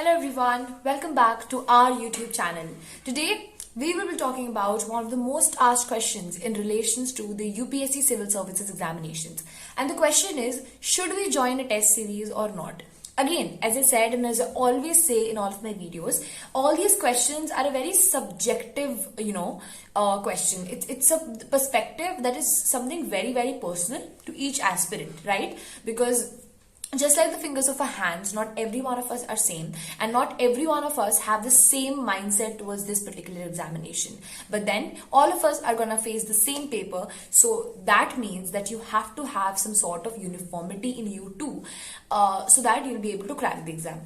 Hello everyone, welcome back to our YouTube channel. Today we will be talking about one of the most asked questions in relations to the UPSC Civil Services examinations. And the question is, should we join a test series or not? Again, as I said and as I always say in all of my videos, all these questions are a very subjective, question. It's a perspective that is something very, very personal to each aspirant, right? Because just like the fingers of our hands, not every one of us are same, and not every one of us have the same mindset towards this particular examination. But then all of us are gonna face the same paper, so that means that you have to have some sort of uniformity in you too, so that you'll be able to crack the exam.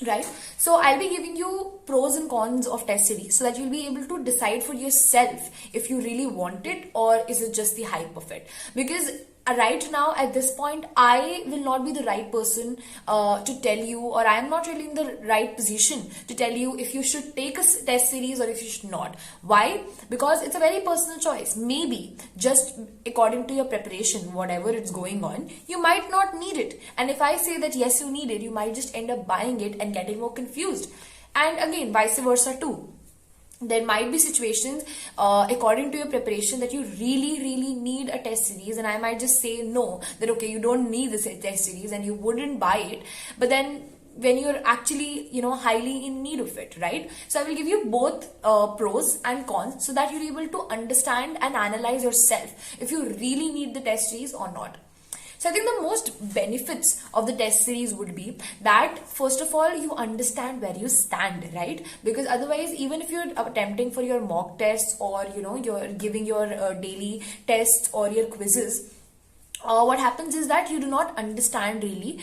Right, so I'll be giving you pros and cons of test series so that you'll be able to decide for yourself if you really want it or is it just the hype of it. Because right now at this point I will not be the right person to tell you, or I am not really in the right position to tell you if you should take a test series or if you should not. Why? Because it's a very personal choice. Maybe just according to your preparation, whatever it's going on, you might not need it, and if I say that yes you need it, you might just end up buying it and getting more confused. And again, vice versa too. There might be situations according to your preparation that you really need a test series, and I might just say no, that okay, you don't need this test series, and you wouldn't buy it. But then when you're actually highly in need of it, right? So I will give you both pros and cons so that you're able to understand and analyze yourself if you really need the test series or not. So I think the most benefits of the test series would be that first of all you understand where you stand, right? Because otherwise, even if you're attempting for your mock tests or you're giving your daily tests or your quizzes, what happens is that you do not understand really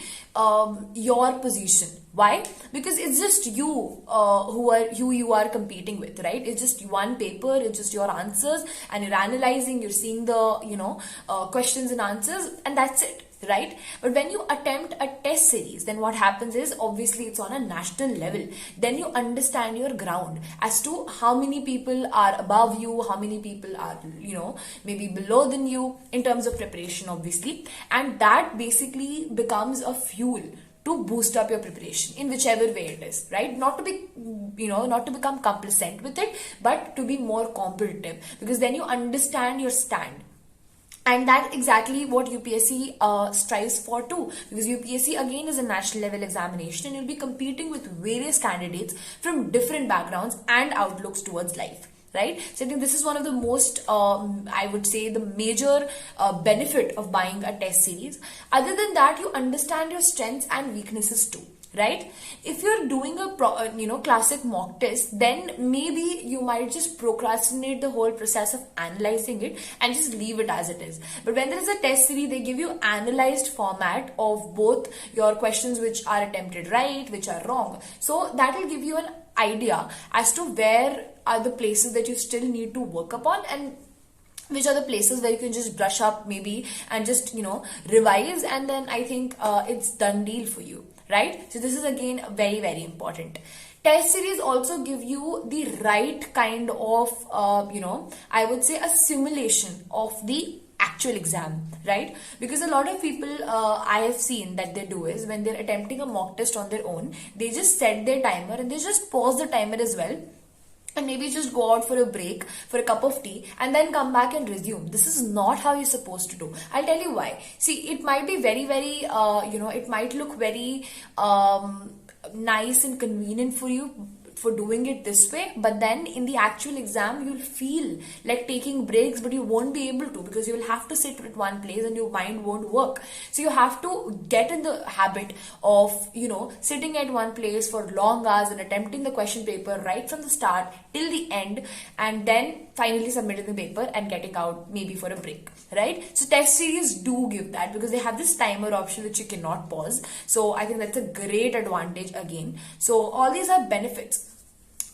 your position. Why? Because it's just you who you are competing with, right? It's just one paper, it's just your answers, and you're analyzing, you're seeing the questions and answers, and that's it, right? But when you attempt a test series, then what happens is obviously it's on a national level. Then you understand your ground as to how many people are above you, how many people are maybe below than you in terms of preparation, obviously, and that basically becomes a fuel to boost up your preparation in whichever way it is, right? Not to be not to become complacent with it, but to be more competitive, because then you understand your stand. And that's exactly what UPSC strives for too, because UPSC again is a national level examination and you'll be competing with various candidates from different backgrounds and outlooks towards life, right? So I think this is one of the most, I would say, the major benefit of buying a test series. Other than that, you understand your strengths and weaknesses too, right? If you're doing a classic mock test, then maybe you might just procrastinate the whole process of analyzing it and just leave it as it is. But when there is a test series, they give you analyzed format of both your questions which are attempted right, which are wrong. So that will give you an idea as to where are the places that you still need to work upon, and which are the places where you can just brush up maybe and just revise, and then I think it's done deal for you, right? So this is again very important. Test series also give you the right kind of I would say a simulation of the actual exam, right? Because a lot of people I have seen that they do is when they're attempting a mock test on their own, they just set their timer and they just pause the timer as well, and maybe just go out for a break for a cup of tea and then come back and resume. This is not how you're supposed to do. I'll tell you why. See, it might be very it might look very nice and convenient for you for doing it this way, but then in the actual exam you'll feel like taking breaks, but you won't be able to, because you'll have to sit at one place and your mind won't work. So you have to get in the habit of sitting at one place for long hours and attempting the question paper right from the start till the end, and then finally submitting the paper and getting out maybe for a break, right? So test series do give that, because they have this timer option which you cannot pause. So I think that's a great advantage again. So all these are benefits.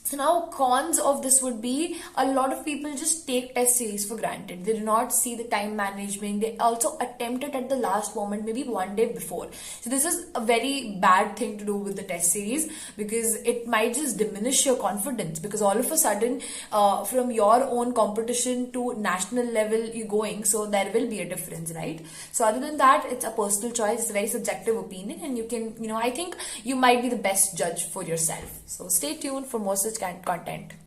So now cons of this would be a lot of people just take test series for granted. They do not see the time management. They also attempt it at the last moment, maybe one day before. So this is a very bad thing to do with the test series, because it might just diminish your confidence, because all of a sudden from your own competition to national level you're going, so there will be a difference, right? So other than that, it's a personal choice, it's a very subjective opinion, and you can, I think you might be the best judge for yourself. So stay tuned for more such content.